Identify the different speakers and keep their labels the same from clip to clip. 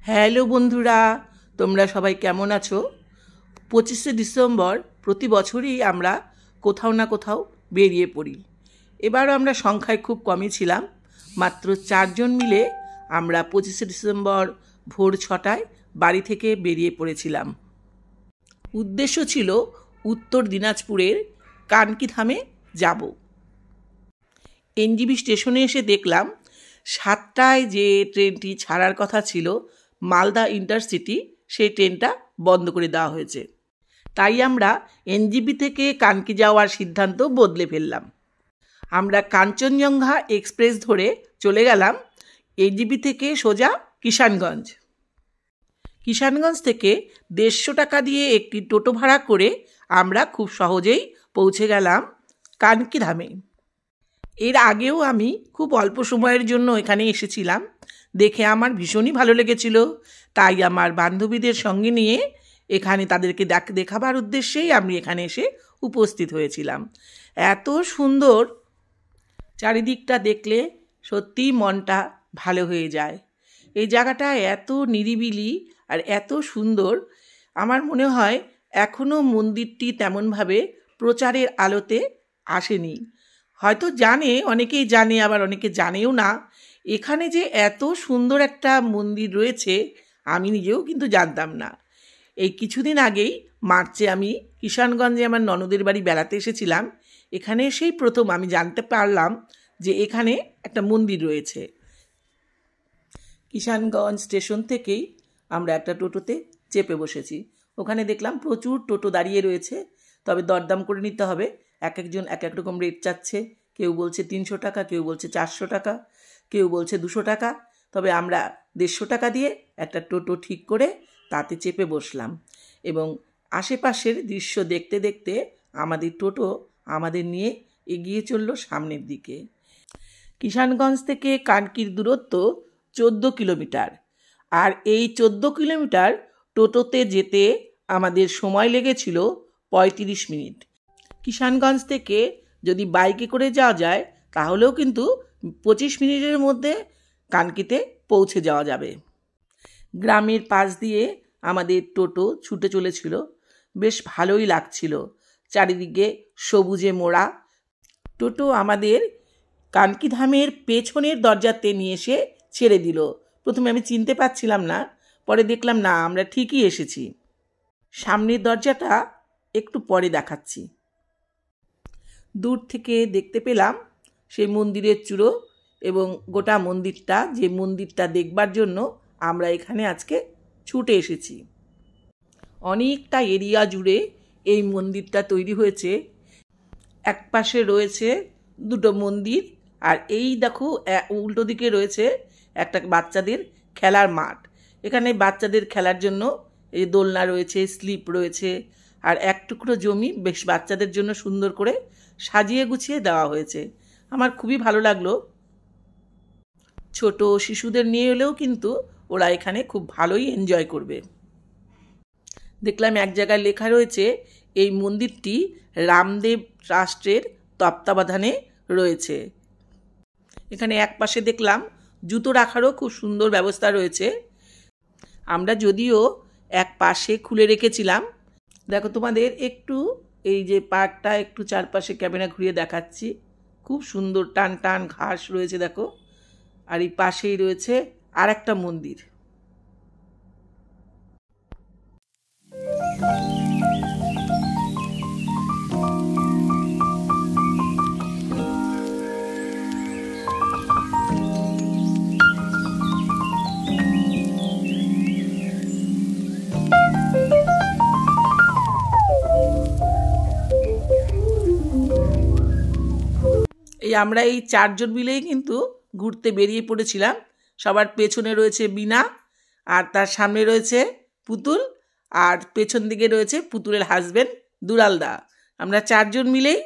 Speaker 1: Hello বন্ধুরা, তোমরা সবাই কেমন আছো? 25শে ডিসেম্বর প্রতি বছরই আমরা কোথাও না কোথাও বেরিয়ে পড়ি। এবারও আমরা সংখ্যায় খুব কমই ছিলাম, মাত্র 4 জন মিলে আমরা 25শে ডিসেম্বর ভোর 6টায় বাড়ি থেকে বেরিয়ে পড়েছিলাম। উদ্দেশ্য ছিল উত্তর দিনাজপুরের কানকিধামে যাব। এনজিবি স্টেশনে এসে দেখলাম 7টায় যে ট্রেনটি ছাড়ার কথা ছিল মালদা ইন্টারসিটি, সেই ট্রেনটা বন্ধ করে দেওয়া হয়েছে। তাই আমরা এনজিবি থেকে কানকি যাওয়ার সিদ্ধান্ত বদলে ফেললাম। আমরা কাঞ্চনজঙ্ঘা এক্সপ্রেস ধরে চলে গেলাম এনজিবি থেকে সোজা কিষানগঞ্জ। কিষানগঞ্জ থেকে 150 টাকা দিয়ে একটি টোটো ভাড়া করে আমরা খুব সহজেই পৌঁছে গেলাম কানকিধামে। এর আগেও আমি খুব অল্প সময়ের জন্য এখানে এসেছিলাম, দেখে আমার ভীষণই ভালো লেগেছিল। তাই আমার বান্ধবীদের সঙ্গে নিয়ে এখানে তাদেরকে দেখাবার উদ্দেশ্যেই আমি এখানে এসে উপস্থিত হয়েছিলাম। এত সুন্দর চারিদিকটা দেখলে সত্যিই মনটা ভালো হয়ে যায়। এই জায়গাটা এত নিরিবিলি আর এত সুন্দর, আমার মনে হয় এখনও মন্দিরটি তেমনভাবে প্রচারের আলোতে আসেনি। হয়তো জানে, অনেকেই জানে, আবার অনেকে জানেও না। এখানে যে এত সুন্দর একটা মন্দির রয়েছে আমি নিজেও কিন্তু জানতাম না। এই কিছুদিন আগেই মার্চে আমি কিষানগঞ্জে আমার ননদের বাড়ি বেড়াতে এসেছিলাম। এখানে সেই প্রথম আমি জানতে পারলাম যে এখানে একটা মন্দির রয়েছে। কিষানগঞ্জ স্টেশন থেকেই আমরা একটা টোটোতে চেপে বসেছি। ওখানে দেখলাম প্রচুর টোটো দাঁড়িয়ে রয়েছে, তবে দরদাম করে নিতে হবে। এক একজন এক এক রকম রেট চাচ্ছে। কেউ বলছে 300 টাকা, কেউ বলছে 400 টাকা, কেউ বলছে 200 টাকা। তবে আমরা 150 টাকা দিয়ে একটা টোটো ঠিক করে তাতে চেপে বসলাম এবং আশেপাশের দৃশ্য দেখতে দেখতে আমাদের টোটো আমাদের নিয়ে এগিয়ে চলল সামনের দিকে। কিষানগঞ্জ থেকে কানকির দূরত্ব 14 কিলোমিটার, আর এই 14 কিলোমিটার টোটোতে যেতে আমাদের সময় লেগেছিল 35 মিনিট। কিষানগঞ্জ থেকে যদি বাইকে করে যাওয়া যায় তাহলেও কিন্তু 25 মিনিটের মধ্যে কানকিতে পৌঁছে যাওয়া যাবে। গ্রামের পাশ দিয়ে আমাদের টোটো ছুটে চলেছিল, বেশ ভালোই লাগছিল। চারিদিকে সবুজে মোড়া। টোটো আমাদের কানকিধামের পেছনের দরজাতে নিয়ে এসে ছেড়ে দিল। প্রথমে আমি চিনতে পারছিলাম না, পরে দেখলাম না, আমরা ঠিকই এসেছি। সামনের দরজাটা একটু পরে দেখাচ্ছি। দূর থেকে দেখতে পেলাম সেই মন্দিরের চূড়ো এবং গোটা মন্দিরটা, যে মন্দিরটা দেখবার জন্য আমরা এখানে আজকে ছুটে এসেছি। অনেকটা এরিয়া জুড়ে এই মন্দিরটা তৈরি হয়েছে। এক পাশে রয়েছে দুটো মন্দির, আর এই দেখো উল্টো দিকে রয়েছে একটা বাচ্চাদের খেলার মাঠ। এখানে বাচ্চাদের খেলার জন্য এই দোলনা রয়েছে, স্লিপ রয়েছে, আর এক টুকরো জমি বেশ বাচ্চাদের জন্য সুন্দর করে সাজিয়ে গুছিয়ে দেওয়া হয়েছে। আমার খুবই ভালো লাগলো। ছোট শিশুদের নিয়ে এলেও কিন্তু ওরা এখানে খুব ভালোই এনজয় করবে। দেখলাম এক জায়গায় লেখা রয়েছে এই মন্দিরটি রামদেব ট্রাস্টের তত্ত্বাবধানে রয়েছে। এখানে এক পাশে দেখলাম জুতো রাখারও খুব সুন্দর ব্যবস্থা রয়েছে। আমরা যদিও এক পাশে খুলে রেখেছিলাম। দেখো তোমাদের একটু এই যে পার্কটা একটু চারপাশে ক্যামেরা ঘুরিয়ে দেখাচ্ছি। খুব সুন্দর টান টান ঘাস রয়েছে দেখো, আর এই পাশেই রয়েছে আর একটা মন্দির। আমরা এই 4 জন মিলেই কিন্তু ঘুরতে বেরিয়ে পড়েছিলাম। সবার পেছনে রয়েছে বিনা, আর তার সামনে রয়েছে পুতুল, আর পেছন দিকে রয়েছে পুতুলের হাজবেন্ড দুলালদা। আমরা 4 জন মিলেই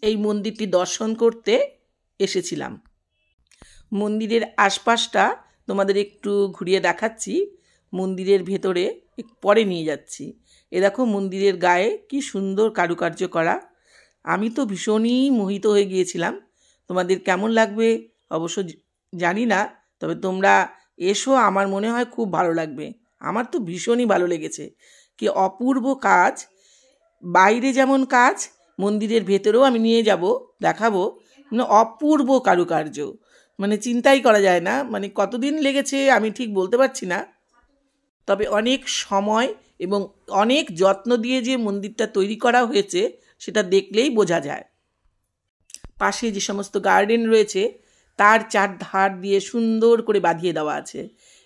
Speaker 1: এই মন্দিরটি দর্শন করতে এসেছিলাম। মন্দিরের আশপাশটা তোমাদের একটু ঘুরিয়ে দেখাচ্ছি। মন্দিরের ভেতরে পরে নিয়ে যাচ্ছি। এ দেখো মন্দিরের গায়ে কি সুন্দর কারুকার্য করা। আমি তো ভীষণই মোহিত হয়ে গিয়েছিলাম। তোমাদের কেমন লাগবে অবশ্য জানি না, তবে তোমরা এসো, আমার মনে হয় খুব ভালো লাগবে। আমার তো ভীষণই ভালো লেগেছে। কি অপূর্ব কাজ! বাইরে যেমন কাজ, মন্দিরের ভেতরেও আমি নিয়ে যাব, দেখাবো। মানে অপূর্ব কারুকার্য, মানে চিন্তাই করা যায় না। মানে কতদিন লেগেছে আমি ঠিক বলতে পারছি না, তবে অনেক সময় এবং অনেক যত্ন দিয়ে যে মন্দিরটা তৈরি করা হয়েছে সেটা দেখলেই বোঝা যায়। পাশে যে সমস্ত গার্ডেন রয়েছে তার চারধার দিয়ে সুন্দর করে বাঁধিয়ে দেওয়া আছে।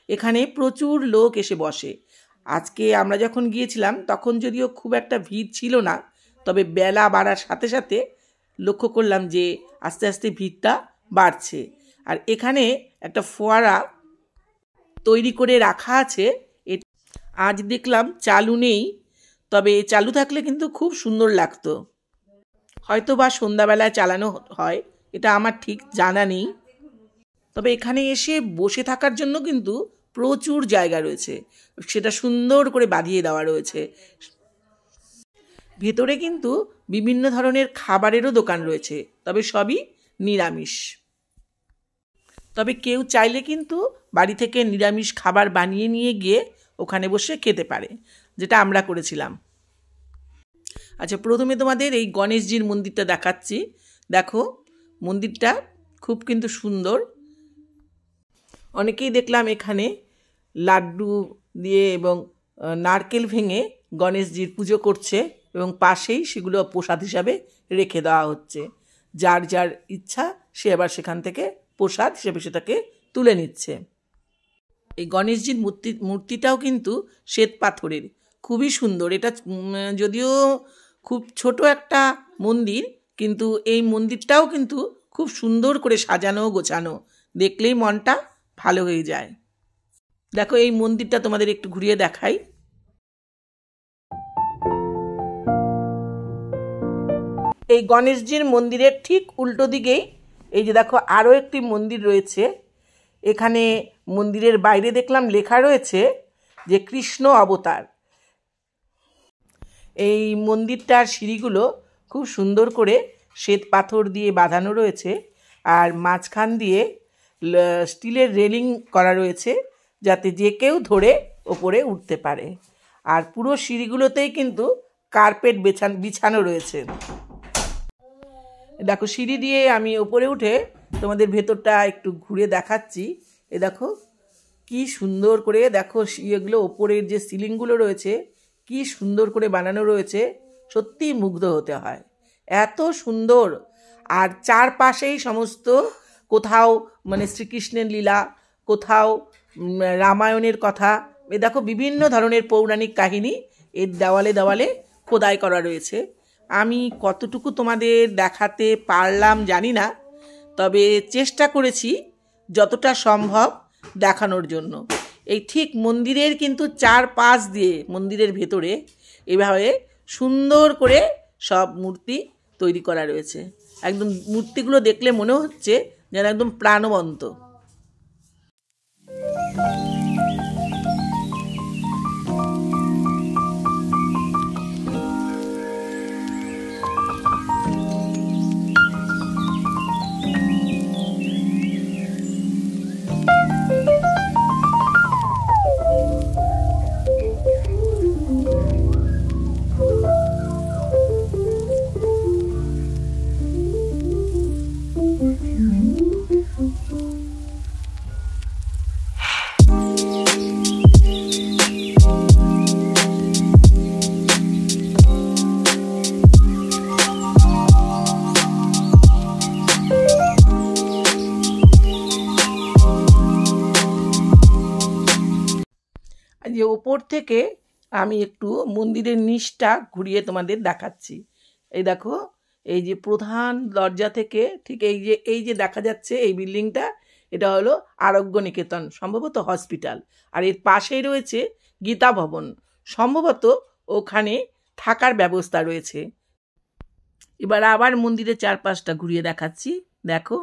Speaker 1: এখানে প্রচুর লোক এসে বসে। আজকে আমরা যখন গিয়েছিলাম তখন যদিও খুব একটা ভিড় ছিল না, তবে বেলা বাড়ার সাথে সাথে লক্ষ্য করলাম যে আস্তে আস্তে ভিড়টা বাড়ছে। আর এখানে একটা ফোয়ারা তৈরি করে রাখা আছে। আজ দেখলাম চালু নেই, তবে চালু থাকলে কিন্তু খুব সুন্দর লাগতো। হয়তো বা সন্ধ্যাবেলায় চালানো হয়, এটা আমার ঠিক জানা নেই। তবে এখানে এসে বসে থাকার জন্য কিন্তু প্রচুর জায়গা রয়েছে, সেটা সুন্দর করে বাঁধিয়ে দেওয়া রয়েছে। ভেতরে কিন্তু বিভিন্ন ধরনের খাবারেরও দোকান রয়েছে, তবে সবই নিরামিষ। তবে কেউ চাইলে কিন্তু বাড়ি থেকে নিরামিষ খাবার বানিয়ে নিয়ে গিয়ে ওখানে বসে খেতে পারে, যেটা আমরা করেছিলাম। আচ্ছা, প্রথমে তোমাদের এই গণেশজির মন্দিরটা দেখাচ্ছি। দেখো, মন্দিরটা খুব কিন্তু সুন্দর। অনেকেই দেখলাম এখানে লাড্ডু দিয়ে এবং নারকেল ভেঙে গণেশজির পুজো করছে এবং পাশেই সেগুলো প্রসাদ হিসাবে রেখে দেওয়া হচ্ছে। যার যার ইচ্ছা সে আবার সেখান থেকে প্রসাদ হিসেবে সেটাকে তুলে নিচ্ছে। এই গণেশজির মূর্তিটাও কিন্তু শ্বেত পাথরের, খুবই সুন্দর। এটা যদিও খুব ছোট একটা মন্দির, কিন্তু এই মন্দিরটাও কিন্তু খুব সুন্দর করে সাজানো গোছানো, দেখলেই মনটা ভালো হয়ে যায়। দেখো, এই মন্দিরটা তোমাদের একটু ঘুরিয়ে দেখাই। এই গণেশজির মন্দিরের ঠিক উল্টো দিকেই এই যে দেখো আরও একটি মন্দির রয়েছে। এখানে মন্দিরের বাইরে দেখলাম লেখা রয়েছে যে কৃষ্ণ অবতার। এই মন্দিরটার সিঁড়িগুলো খুব সুন্দর করে শ্বেত পাথর দিয়ে বাঁধানো রয়েছে, আর মাঝখান দিয়ে স্টিলের রেলিং করা রয়েছে যাতে যে কেউ ধরে ওপরে উঠতে পারে। আর পুরো সিঁড়িগুলোতেই কিন্তু কার্পেট বিছানো রয়েছে। দেখো, সিঁড়ি দিয়ে আমি ওপরে উঠে তোমাদের ভেতরটা একটু ঘুরে দেখাচ্ছি। এ দেখো কি সুন্দর করে, দেখো এগুলো ওপরের যে সিলিংগুলো রয়েছে কি সুন্দর করে বানানো রয়েছে, সত্যিই মুগ্ধ হতে হয়, এত সুন্দর। আর চারপাশেই সমস্ত, কোথাও মানে শ্রীকৃষ্ণের লীলা, কোথাও রামায়ণের কথা। এ দেখো বিভিন্ন ধরনের পৌরাণিক কাহিনী এর দেওয়ালে দেওয়ালে খোদাই করা রয়েছে। আমি কতটুকু তোমাদের দেখাতে পারলাম জানি না, তবে চেষ্টা করেছি যতটা সম্ভব দেখানোর জন্য। এই ঠিক মন্দিরের কিন্তু চারপাশ দিয়ে মন্দিরের ভেতরে এভাবে সুন্দর করে সব মূর্তি তৈরি করা রয়েছে। একদম মূর্তিগুলো দেখলে মনে হচ্ছে যেন একদম প্রাণবন্ত। যে ওপর থেকে আমি একটু মন্দিরের নিচটা ঘুরিয়ে তোমাদের দেখাচ্ছি। এই দেখো, এই যে প্রধান দরজা থেকে ঠিক এই যে দেখা যাচ্ছে এই বিল্ডিংটা, এটা হলো আরোগ্য নিকেতন, সম্ভবত হসপিটাল। আর এর পাশেই রয়েছে গীতা ভবন, সম্ভবত ওখানে থাকার ব্যবস্থা রয়েছে। এবার আবার মন্দিরের চারপাশটা ঘুরিয়ে দেখাচ্ছি। দেখো,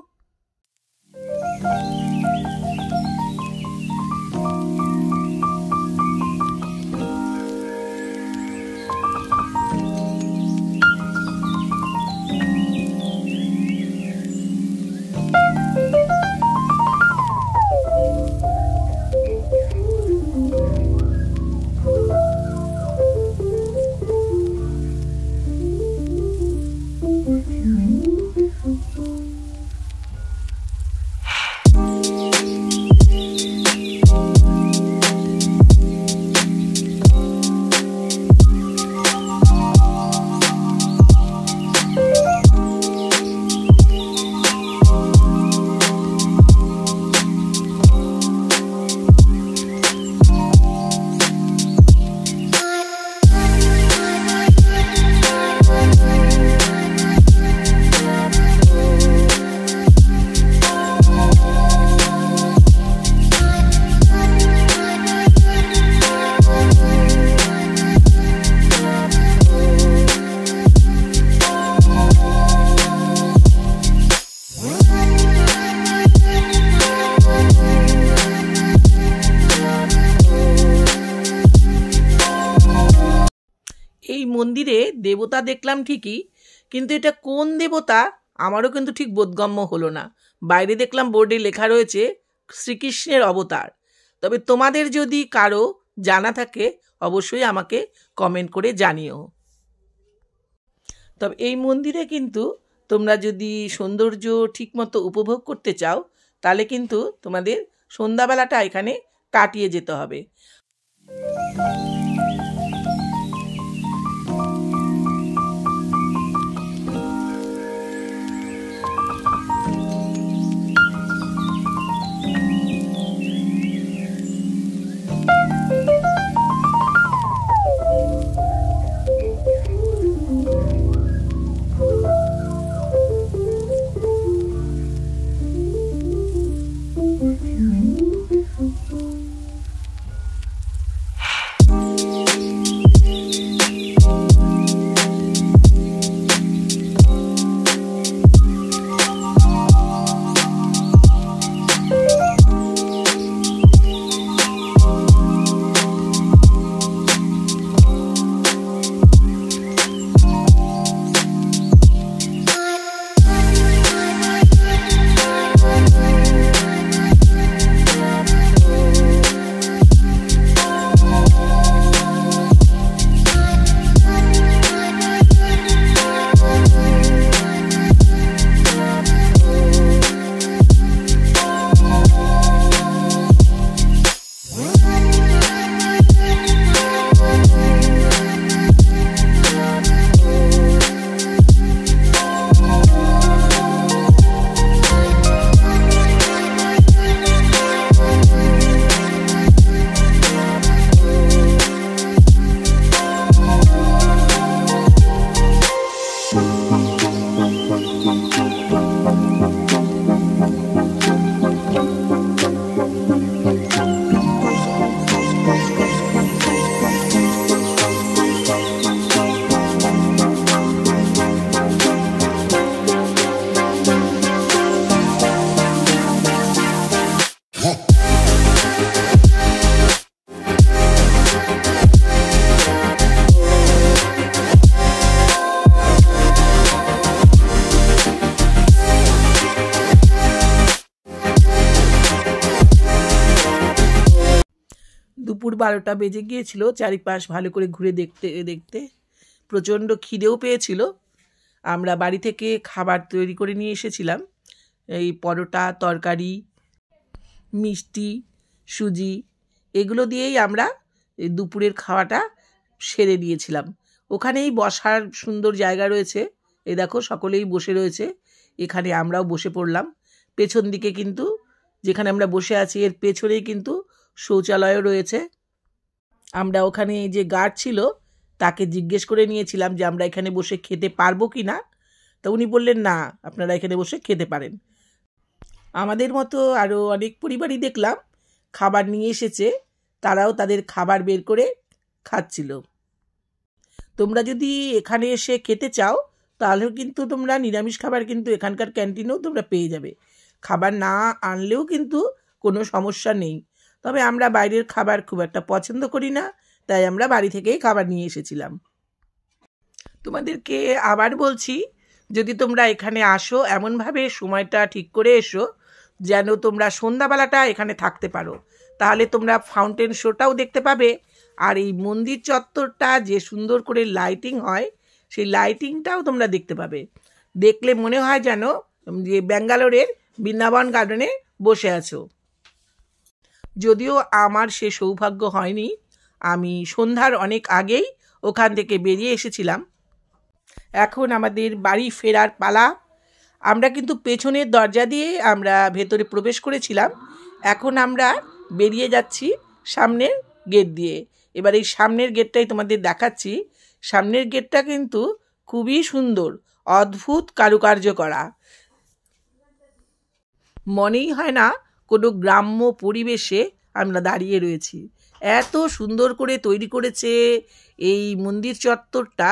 Speaker 1: মন্দিরে দেবতা দেখলাম ঠিকই, কিন্তু এটা কোন দেবতা আমারও কিন্তু ঠিক বোধগম্য হলো না। বাইরে দেখলাম বোর্ডে লেখা রয়েছে শ্রীকৃষ্ণের অবতার। তবে তোমাদের যদি কারো জানা থাকে অবশ্যই আমাকে কমেন্ট করে জানিও। তবে এই মন্দিরে কিন্তু তোমরা যদি সৌন্দর্য ঠিকমতো উপভোগ করতে চাও তাহলে কিন্তু তোমাদের সন্ধ্যাবেলাটা এখানে কাটিয়ে যেতে হবে। দুপুর 12টা বেজে গিয়েছিল। চারিপাশ ভালো করে ঘুরে দেখতে দেখতে প্রচণ্ড খিদেও পেয়েছিল। আমরা বাড়ি থেকে খাবার তৈরি করে নিয়ে এসেছিলাম, এই পরোটা, তরকারি, মিষ্টি, সুজি, এগুলো দিয়েই আমরা এই দুপুরের খাওয়াটা সেরে নিয়েছিলাম। ওখানেই বসার সুন্দর জায়গা রয়েছে, এই দেখো সকলেই বসে রয়েছে, এখানে আমরাও বসে পড়লাম। পেছন দিকে কিন্তু যেখানে আমরা বসে আছি এর পেছনেই কিন্তু শৌচালয়ও রয়েছে। আমরা ওখানে যে গার্ড ছিল তাকে জিজ্ঞেস করে নিয়েছিলাম যে আমরা এখানে বসে খেতে পারবো কি না, তা উনি বললেন না, আপনারা এখানে বসে খেতে পারেন। আমাদের মতো আরও অনেক পরিবারই দেখলাম খাবার নিয়ে এসেছে, তারাও তাদের খাবার বের করে খাচ্ছিল। তোমরা যদি এখানে এসে খেতে চাও তাহলেও কিন্তু তোমরা নিরামিষ খাবার কিন্তু এখানকার ক্যান্টিনেও তোমরা পেয়ে যাবে। খাবার না আনলেও কিন্তু কোনো সমস্যা নেই। তবে আমরা বাইরের খাবার খুব একটা পছন্দ করি না, তাই আমরা বাড়ি থেকেই খাবার নিয়ে এসেছিলাম। তোমাদেরকে আবার বলছি, যদি তোমরা এখানে আসো এমনভাবে সময়টা ঠিক করে এসো যেন তোমরা সন্ধ্যাবেলাটা এখানে থাকতে পারো, তাহলে তোমরা ফাউন্টেন শোটাও দেখতে পাবে। আর এই মন্দির চত্বরটা যে সুন্দর করে লাইটিং হয় সেই লাইটিংটাও তোমরা দেখতে পাবে। দেখলে মনে হয় যেন যে ব্যাঙ্গালোরের বৃন্দাবন গার্ডেনে বসে আছো। যদিও আমার সে সৌভাগ্য হয়নি, আমি সন্ধ্যার অনেক আগেই ওখান থেকে বেরিয়ে এসেছিলাম। এখন আমাদের বাড়ি ফেরার পালা। আমরা কিন্তু পেছনের দরজা দিয়ে আমরা ভেতরে প্রবেশ করেছিলাম, এখন আমরা বেরিয়ে যাচ্ছি সামনের গেট দিয়ে। এবার এই সামনের গেটটাই তোমাদের দেখাচ্ছি। সামনের গেটটা কিন্তু খুবই সুন্দর, অদ্ভুত কারুকার্য করা, মনেই হয় না কোনো গ্রাম্য পরিবেশে আমরা দাঁড়িয়ে রয়েছি। এত সুন্দর করে তৈরি করেছে এই মন্দির চত্বরটা,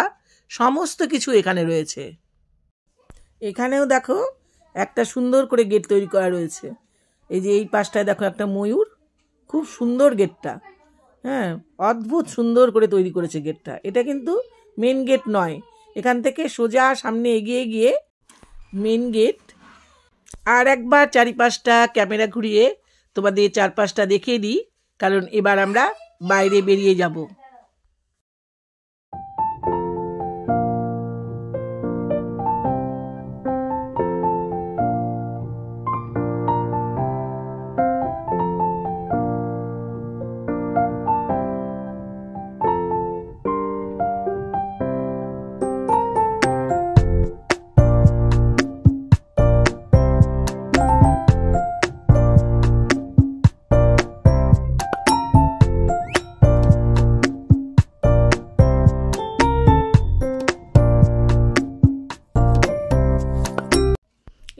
Speaker 1: সমস্ত কিছু এখানে রয়েছে। এখানেও দেখো একটা সুন্দর করে গেট তৈরি করা রয়েছে। এই যে এই পাশটায় দেখো একটা ময়ূর, খুব সুন্দর গেটটা, হ্যাঁ, অদ্ভুত সুন্দর করে তৈরি করেছে গেটটা। এটা কিন্তু মেন গেট নয়, এখান থেকে সোজা সামনে এগিয়ে গিয়ে মেন গেট। আর একবার চারিপাশটা ক্যামেরা ঘুরিয়ে তোমাদের চারপাশটা দেখিয়ে দিই, কারণ এবার আমরা বাইরে বেরিয়ে যাব।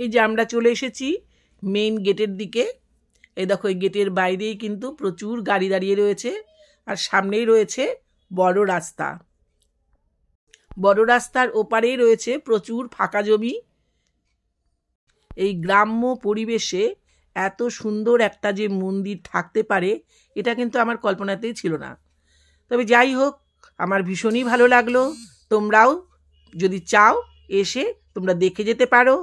Speaker 1: এই যে আমরা চলে এসেছি মেইন গেটের দিকে। এই দেখো, এই গেটের বাইরেই কিন্তু প্রচুর গাড়ি দাঁড়িয়ে রয়েছে, আর সামনেই রয়েছে বড় রাস্তা। বড় রাস্তার ওপারেই রয়েছে প্রচুর ফাঁকা জমি। এই গ্রাম্য পরিবেশে এত সুন্দর একটা যে মন্দির থাকতে পারে, এটা কিন্তু আমার কল্পনাতেই ছিল না। তবে যাই হোক, আমার ভীষণই ভালো লাগলো। তোমরাও যদি চাও এসে তোমরা দেখে যেতে পারো।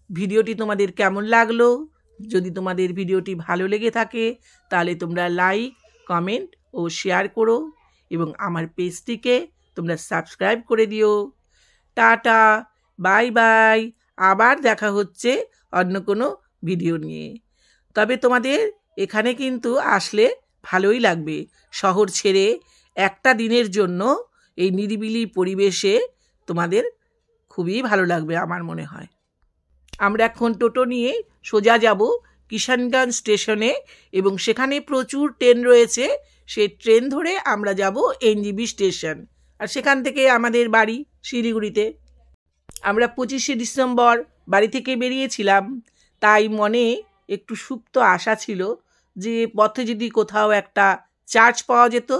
Speaker 1: ভিডিওটি তোমাদের কেমন লাগলো? যদি তোমাদের ভিডিওটি ভালো লেগে থাকে তাহলে তোমরা লাইক, কমেন্ট ও শেয়ার করো, এবং আমার পেজটিকে তোমরা সাবস্ক্রাইব করে দিও। Tata, bye bye. আবার দেখা হচ্ছে অন্য কোনো ভিডিও নিয়ে। তবে তোমাদের এখানে কিন্তু আসলে ভালোই লাগবে। শহর ছেড়ে একটা দিনের জন্য এই নিরিবিলি পরিবেশে তোমাদের খুবই ভালো লাগবে আমার মনে হয়। আমরা এখন টোটো নিয়ে সোজা যাব কিষানগঞ্জ স্টেশনে, এবং সেখানে প্রচুর ট্রেন রয়েছে। সেই ট্রেন ধরে আমরা যাব এনজিবি স্টেশন, আর সেখান থেকে আমাদের বাড়ি শিলিগুড়িতে। আমরা 25শে ডিসেম্বর বাড়ি থেকে বেরিয়েছিলাম, তাই মনে একটু সুপ্ত আশা ছিল যে পথে যদি কোথাও একটা চার্চ পাওয়া যেত,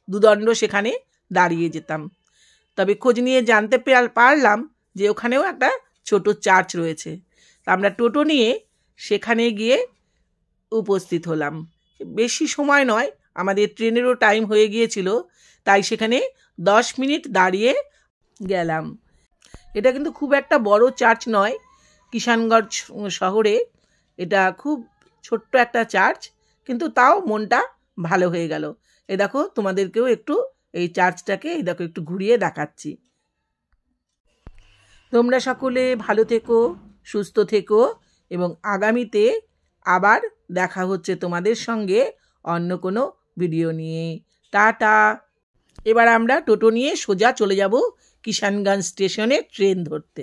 Speaker 1: দুদণ্ড সেখানে দাঁড়িয়ে যেতাম। তবে খোঁজ নিয়ে জানতে পারলাম যে ওখানেও একটা ছোট চার্চ রয়েছে। আমরা টোটো নিয়ে সেখানে গিয়ে উপস্থিত হলাম। বেশি সময় নয়, আমাদের ট্রেনেরও টাইম হয়ে গিয়েছিল, তাই সেখানে 10 মিনিট দাঁড়িয়ে গেলাম। এটা কিন্তু খুব একটা বড় চার্চ নয়, কিষানগঞ্জ শহরে এটা খুব ছোট্ট একটা চার্চ, কিন্তু তাও মনটা ভালো হয়ে গেল। এই দেখো, তোমাদেরকেও একটু এই চার্চটাকে এই দেখো একটু ঘুরিয়ে দেখাচ্ছি। তোমরা সকলে ভালো থেকো, সুস্থ থেকো, এবং আগামীতে আবার দেখা হচ্ছে তোমাদের সঙ্গে অন্য কোনো ভিডিও নিয়ে। টাটা। এবার আমরা টোটো নিয়ে সোজা চলে যাব কিষানগঞ্জ স্টেশনে ট্রেন ধরতে।